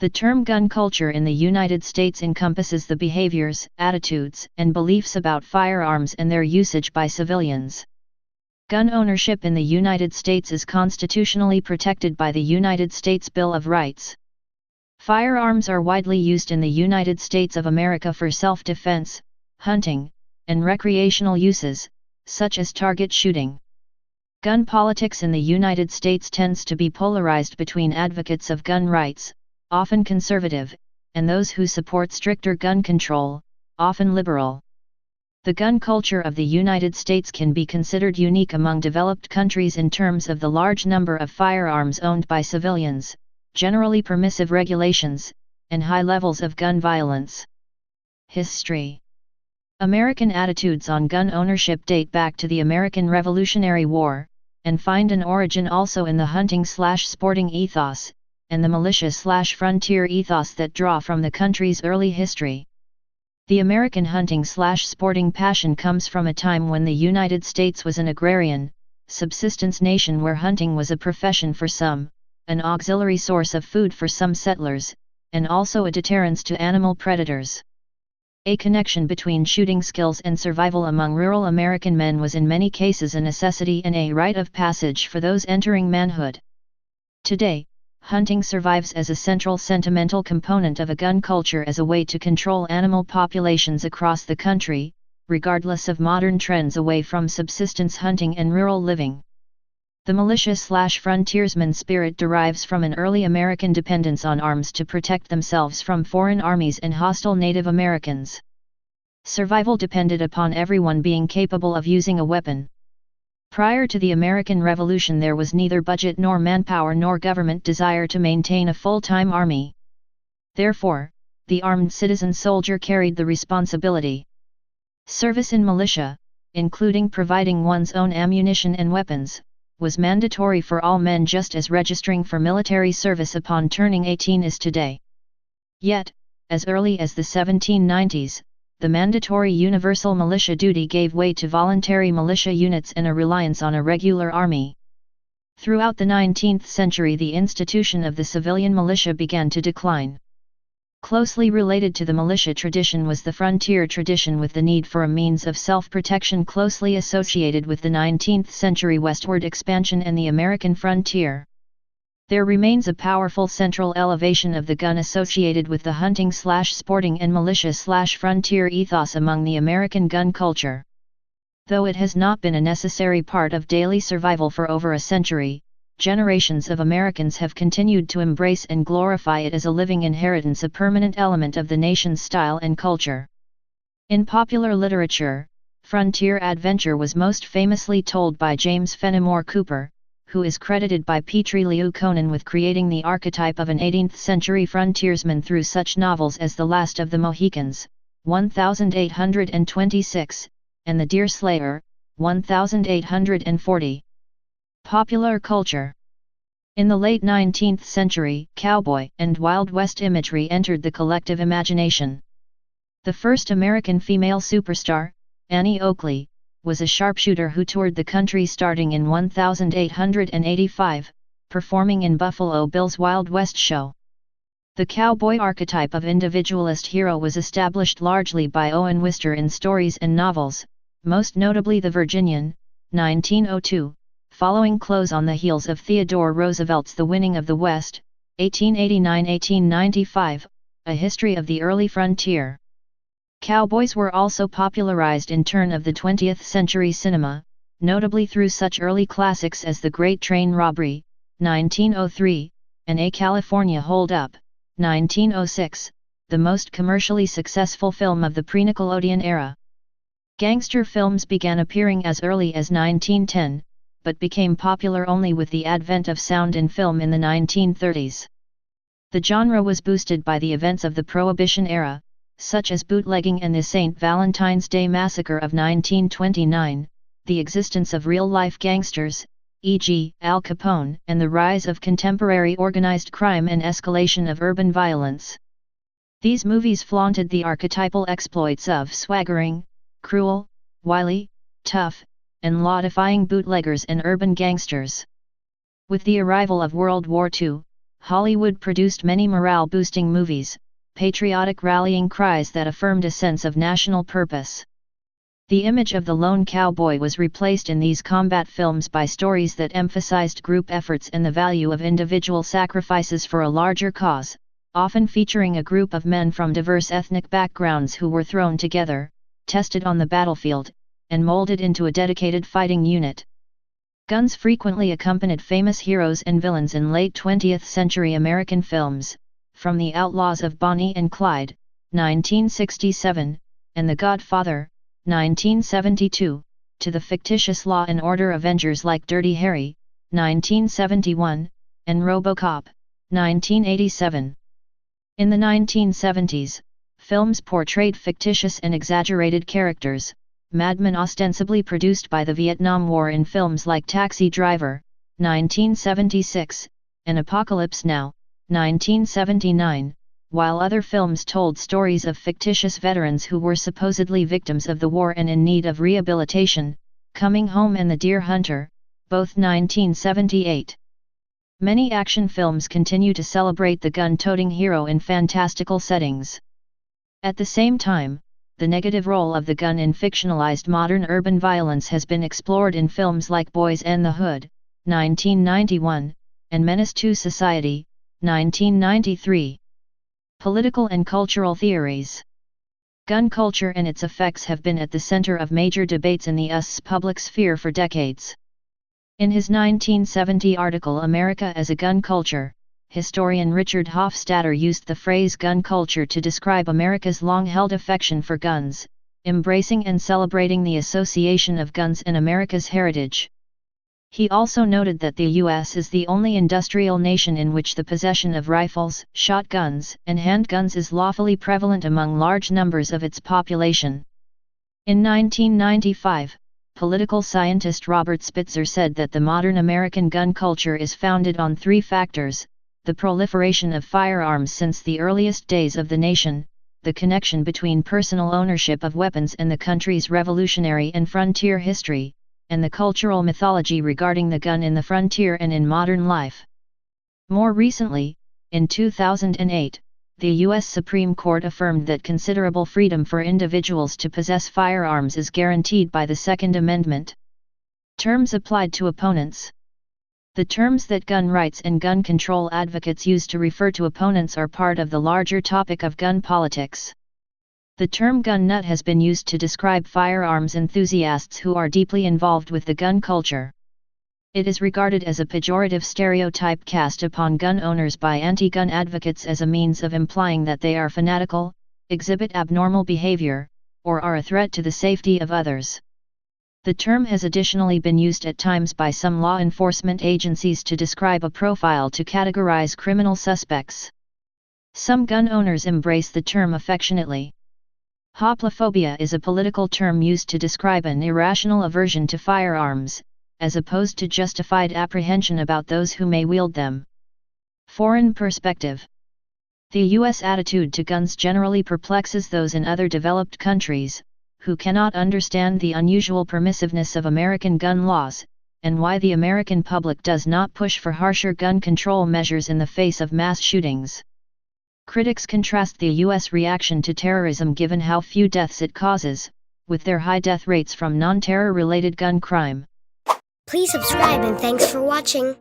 The term gun culture in the United States encompasses the behaviors, attitudes, and beliefs about firearms and their usage by civilians. Gun ownership in the United States is constitutionally protected by the United States Bill of Rights. Firearms are widely used in the United States of America for self-defense, hunting, and recreational uses, such as target shooting. Gun politics in the United States tends to be polarized between advocates of gun rights, often conservative, and those who support stricter gun control, often liberal. The gun culture of the United States can be considered unique among developed countries in terms of the large number of firearms owned by civilians, generally permissive regulations, and high levels of gun violence. History. American attitudes on gun ownership date back to the American Revolutionary War, and find an origin also in the hunting/sporting ethos, and the militia/frontier ethos that draw from the country's early history. The American hunting/sporting passion comes from a time when the United States was an agrarian, subsistence nation where hunting was a profession for some, an auxiliary source of food for some settlers, and also a deterrence to animal predators. A connection between shooting skills and survival among rural American men was in many cases a necessity and a rite of passage for those entering manhood. Today, hunting survives as a central sentimental component of a gun culture as a way to control animal populations across the country, regardless of modern trends away from subsistence hunting and rural living. The militia/frontiersman spirit derives from an early American dependence on arms to protect themselves from foreign armies and hostile Native Americans. Survival depended upon everyone being capable of using a weapon. Prior to the American Revolution there was neither budget nor manpower nor government desire to maintain a full-time army. Therefore, the armed citizen soldier carried the responsibility. Service in militia, including providing one's own ammunition and weapons, was mandatory for all men just as registering for military service upon turning 18 is today. Yet, as early as the 1790s, the mandatory universal militia duty gave way to voluntary militia units and a reliance on a regular army. Throughout the 19th century the institution of the civilian militia began to decline. Closely related to the militia tradition was the frontier tradition, with the need for a means of self-protection closely associated with the 19th century westward expansion and the American frontier. There remains a powerful central elevation of the gun associated with the hunting/sporting and militia/frontier ethos among the American gun culture. Though it has not been a necessary part of daily survival for over a century, generations of Americans have continued to embrace and glorify it as a living inheritance, a permanent element of the nation's style and culture. In popular literature, frontier adventure was most famously told by James Fenimore Cooper, who is credited by Petrie Liu Conan with creating the archetype of an 18th-century frontiersman through such novels as The Last of the Mohicans, 1826, and The Deer Slayer, 1840. Popular culture. In the late 19th century, cowboy and Wild West imagery entered the collective imagination. The first American female superstar, Annie Oakley, was a sharpshooter who toured the country starting in 1885, performing in Buffalo Bill's Wild West show. The cowboy archetype of individualist hero was established largely by Owen Wister in stories and novels, most notably The Virginian, 1902, following close on the heels of Theodore Roosevelt's The Winning of the West, 1889-1895, A History of the Early Frontier. Cowboys were also popularized in turn of the 20th century cinema, notably through such early classics as The Great Train Robbery, 1903, and A California Hold-Up, 1906, the most commercially successful film of the pre-Nickelodeon era. Gangster films began appearing as early as 1910, but became popular only with the advent of sound in film in the 1930s. The genre was boosted by the events of the Prohibition era, such as bootlegging and the St. Valentine's Day Massacre of 1929, the existence of real-life gangsters, e.g., Al Capone, and the rise of contemporary organized crime and escalation of urban violence. These movies flaunted the archetypal exploits of swaggering, cruel, wily, tough, and law-defying bootleggers and urban gangsters. With the arrival of World War II, Hollywood produced many morale-boosting movies, patriotic rallying cries that affirmed a sense of national purpose. The image of the lone cowboy was replaced in these combat films by stories that emphasized group efforts and the value of individual sacrifices for a larger cause, often featuring a group of men from diverse ethnic backgrounds who were thrown together, tested on the battlefield, and molded into a dedicated fighting unit. Guns frequently accompanied famous heroes and villains in late 20th century American films, from The Outlaws of Bonnie and Clyde, 1967, and The Godfather, 1972, to the fictitious Law and Order Avengers like Dirty Harry, 1971, and RoboCop, 1987. In the 1970s, films portrayed fictitious and exaggerated characters, madmen ostensibly produced by the Vietnam War in films like Taxi Driver, 1976, and Apocalypse Now, 1979, while other films told stories of fictitious veterans who were supposedly victims of the war and in need of rehabilitation, Coming Home and The Deer Hunter, both 1978. Many action films continue to celebrate the gun-toting hero in fantastical settings. At the same time, the negative role of the gun in fictionalized modern urban violence has been explored in films like Boys and the Hood, 1991, and Menace to Society, 1993. Political and cultural theories. Gun culture and its effects have been at the center of major debates in the US public sphere for decades. In his 1970 article America as a Gun Culture, historian Richard Hofstadter used the phrase gun culture to describe America's long-held affection for guns, embracing and celebrating the association of guns and America's heritage. He also noted that the U.S. is the only industrial nation in which the possession of rifles, shotguns, and handguns is lawfully prevalent among large numbers of its population. In 1995, political scientist Robert Spitzer said that the modern American gun culture is founded on three factors: the proliferation of firearms since the earliest days of the nation, the connection between personal ownership of weapons and the country's revolutionary and frontier history, and the cultural mythology regarding the gun in the frontier and in modern life. More recently, in 2008, the U.S. Supreme Court affirmed that considerable freedom for individuals to possess firearms is guaranteed by the Second Amendment. Terms applied to opponents. The terms that gun rights and gun control advocates use to refer to opponents are part of the larger topic of gun politics. The term gun nut has been used to describe firearms enthusiasts who are deeply involved with the gun culture. It is regarded as a pejorative stereotype cast upon gun owners by anti-gun advocates as a means of implying that they are fanatical, exhibit abnormal behavior, or are a threat to the safety of others. The term has additionally been used at times by some law enforcement agencies to describe a profile to categorize criminal suspects. Some gun owners embrace the term affectionately. Hoplophobia is a political term used to describe an irrational aversion to firearms, as opposed to justified apprehension about those who may wield them. Foreign perspective. The U.S. attitude to guns generally perplexes those in other developed countries, who cannot understand the unusual permissiveness of American gun laws, and why the American public does not push for harsher gun control measures in the face of mass shootings. Critics contrast the U.S. reaction to terrorism given how few deaths it causes, with their high death rates from non-terror-related gun crime. Please subscribe and thanks for watching.